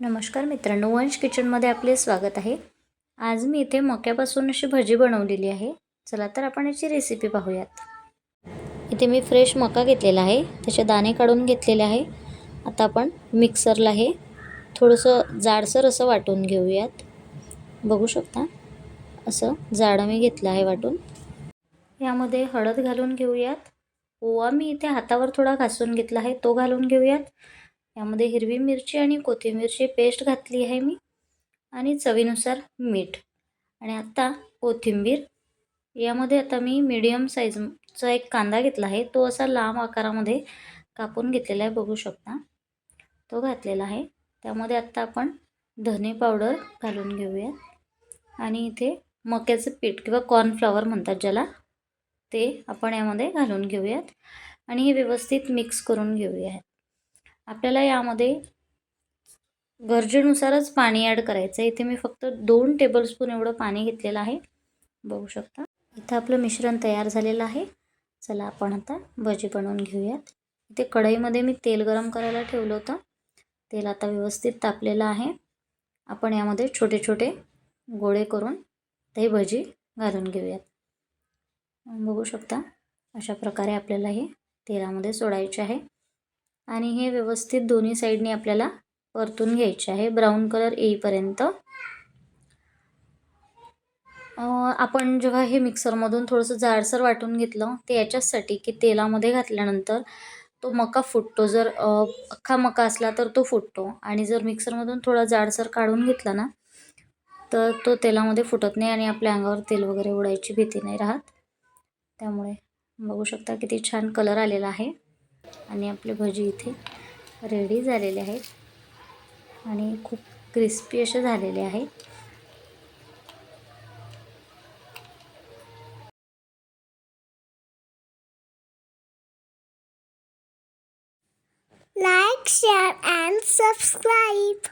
नमस्कार मित्रांनो, वंश किचनमध्ये आपले स्वागत आहे। आज मी इथे मक्यापासून अशी भजी बनवलेली आहे। चला तर आपण याची रेसिपी पाहूयात। इथे मी फ्रेश मका घेतलेला आहे, त्याचे दाणे काढून घेतलेले आहे। आता आपण मिक्सरला हे थोडंसं जाडसर असं वाटून घेऊयात। बघू शकता असं जाड मी घेतलं आहे वाटून। यामध्ये हळद घालून घेऊयात। ओवा मी इथे हातावर थोडा घासून घेतला आहे, तो घालून घेऊयात। यामध्ये हिरवी मिरची आणि कोथिंबीरची पेस्ट घातली आहे मी, आणि चवीनुसार मीठ, आणि आता कोथिंबीर। यामध्ये आता मी मीडियम साईजचा एक कांदा घेतला आहे, तो असा लांब आकारामध्ये कापून घेतलेला आहे, बघू शकता तो घातलेला आहे। त्यामध्ये आता आपण धने पावडर घालून घेऊया, आणि इथे मक्याचे पीठ किंवा कॉर्नफ्लॉवर म्हणतात ज्याला, ते आपण यामध्ये घालून घेऊयात आणि हे व्यवस्थित मिक्स करून घेऊया। आपल्याला यामध्ये गरजेनुसारच पाणी ॲड करायचं आहे। इथे मी फक्त 2 टेबलस्पून एवढं पाणी घेतलेलं आहे, बघू शकता। इथं आपलं मिश्रण तयार झालेलं आहे। चला आपण आता भजी बनवून घेऊयात। इथे कढईमध्ये मी तेल गरम करायला ठेवलं होतं, तेल आता व्यवस्थित तापलेलं आहे। आपण यामध्ये छोटे छोटे गोळे करून ते भजी घालून घेऊयात। बघू शकता अशा प्रकारे आपल्याला हे तेलामध्ये सोडायचे आहे, आणि हे व्यवस्थित दोन्ही साईडने आपल्याला परतून घ्यायचे आहे, ब्राऊन कलर येईपर्यंत। आपण जेव्हा हे मिक्सरमधून थोडंसं जाडसर वाटून घेतलं, ते याच्यासाठी की तेलामध्ये घातल्यानंतर तो मका फुटतो। जर अख्खा मका असला तर तो फुटतो, आणि जर मिक्सरमधून थोडा जाडसर काढून घेतला ना, तर तो तेलामध्ये फुटत नाही आणि आपल्या अंगावर तेल वगैरे उडायची भीती नाही राहत। त्यामुळे बघू शकता किती छान कलर आलेला आहे, आणि आपले भजी इथे रेडी झालेले आहेत, आणि खूप क्रिस्पी असे झालेले आहे। Like, share and subscribe.